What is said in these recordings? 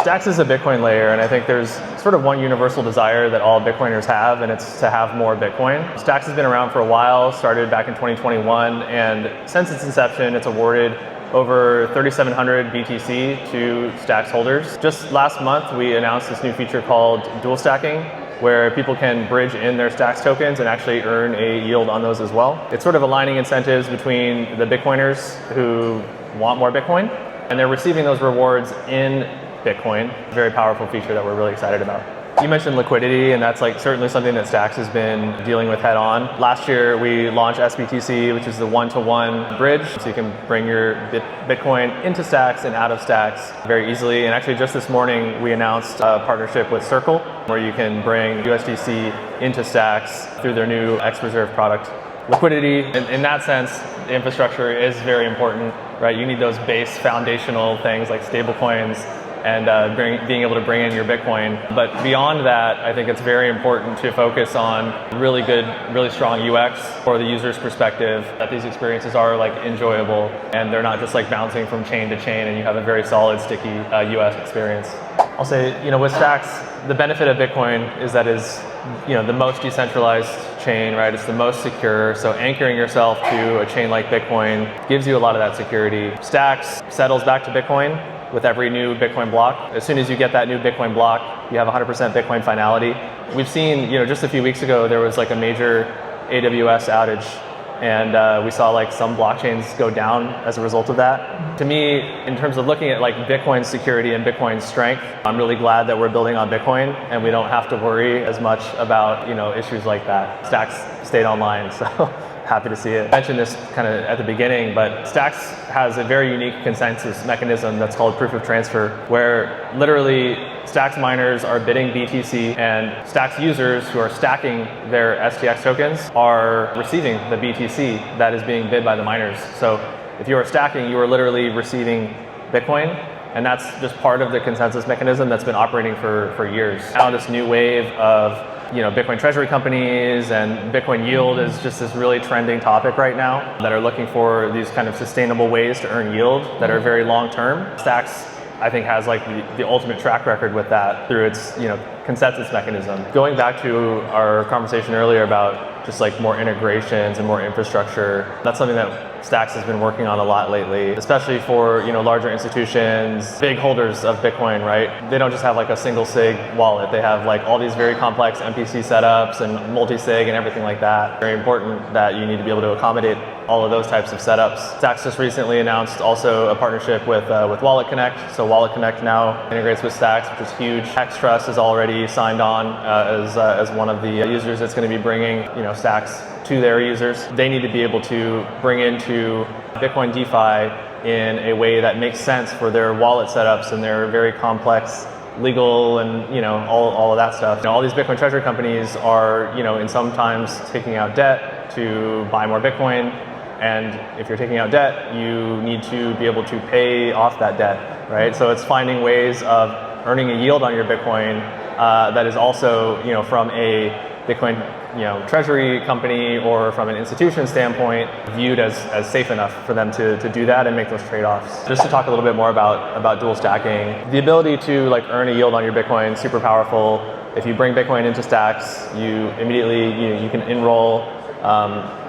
Stacks is a Bitcoin layer, and I think there's sort of one universal desire that all Bitcoiners have, and it's to have more Bitcoin. Stacks has been around for a while, started back in 2021, and since its inception, it's awarded over 3,700 BTC to Stacks holders. Just last month, we announced this new feature called dual stacking, where people can bridge in their Stacks tokens and actually earn a yield on those as well. It's sort of aligning incentives between the Bitcoiners who want more Bitcoin, and they're receiving those rewards in Bitcoin. Very powerful feature that we're really excited about. You mentioned liquidity, and that's certainly something that Stacks has been dealing with head on. Last year, we launched SBTC, which is the one-to-one bridge. So you can bring your Bitcoin into Stacks and out of Stacks very easily. And actually just this morning, we announced a partnership with Circle, where you can bring USDC into Stacks through their new X Reserve product. Liquidity, in that sense, the infrastructure is very important, right? You need those base foundational things like stablecoins, and being able to bring in your Bitcoin. But beyond that, I think it's very important to focus on really good, really strong UX for the user's perspective, that these experiences are enjoyable and they're not just bouncing from chain to chain, and you have a very solid, sticky UX experience. I'll say, with Stacks, the benefit of Bitcoin is that it's the most decentralized chain, right? It's the most secure. So anchoring yourself to a chain like Bitcoin gives you a lot of that security. Stacks settles back to Bitcoin with every new Bitcoin block. As soon as you get that new Bitcoin block, you have 100% Bitcoin finality. We've seen, just a few weeks ago, there was a major AWS outage, and we saw some blockchains go down as a result of that. To me, in terms of looking at Bitcoin's security and Bitcoin's strength, I'm really glad that we're building on Bitcoin and we don't have to worry as much about issues like that. Stacks stayed online, so happy to see it. I mentioned this kind of at the beginning, but Stacks has a very unique consensus mechanism that's called proof of transfer, where literally Stacks miners are bidding BTC and Stacks users who are stacking their STX tokens are receiving the BTC that is being bid by the miners. So if you are stacking, you are literally receiving Bitcoin, and that's just part of the consensus mechanism that's been operating for years. Now this new wave of Bitcoin treasury companies and Bitcoin yield is just this really trending topic right now that are looking for these kind of sustainable ways to earn yield that are very long term. Stacks, I think, has the ultimate track record with that through its consensus mechanism. Going back to our conversation earlier about just more integrations and more infrastructure, that's something that Stacks has been working on a lot lately, especially for larger institutions, big holders of Bitcoin, right? They don't just have a single sig wallet. They have all these very complex MPC setups and multi-sig and everything like that. Very important that you need to be able to accommodate all of those types of setups. Stacks just recently announced also a partnership with WalletConnect. So WalletConnect now integrates with Stacks, which is huge. Xtrust is already signed on as one of the users that's going to be bringing Stacks to their users. They need to be able to bring into Bitcoin DeFi in a way that makes sense for their wallet setups and their very complex legal and all of that stuff. All these Bitcoin treasury companies are in sometimes taking out debt to buy more Bitcoin, and if you're taking out debt, you need to be able to pay off that debt, right? So it's finding ways of earning a yield on your Bitcoin that is also from a Bitcoin treasury company or from an institution standpoint viewed as safe enough for them to do that and make those trade-offs. Just to talk a little bit more about dual stacking, the ability to earn a yield on your Bitcoin, super powerful. If you bring Bitcoin into Stacks, you immediately you can enroll.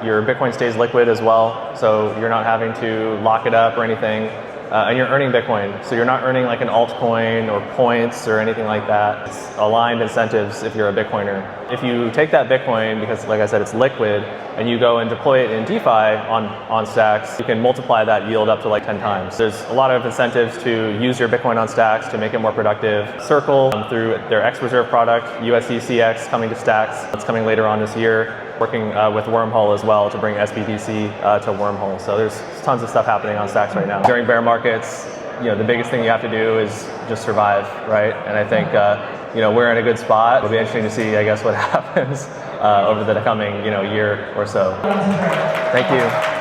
Your Bitcoin stays liquid as well, so you're not having to lock it up or anything. And you're earning Bitcoin. So you're not earning an altcoin or points or anything like that. It's aligned incentives if you're a Bitcoiner. If you take that Bitcoin, because like I said, it's liquid, and you go and deploy it in DeFi on Stacks, you can multiply that yield up to 10 times. There's a lot of incentives to use your Bitcoin on Stacks to make it more productive. Circle, through their X Reserve product, USDCX coming to Stacks. That's coming later on this year. Working with Wormhole as well to bring SBTC to Wormhole. So there's tons of stuff happening on Stacks right now. During bear markets, the biggest thing you have to do is just survive, right? And I think we're in a good spot. It'll be interesting to see, I guess, what happens over the coming year or so. Thank you.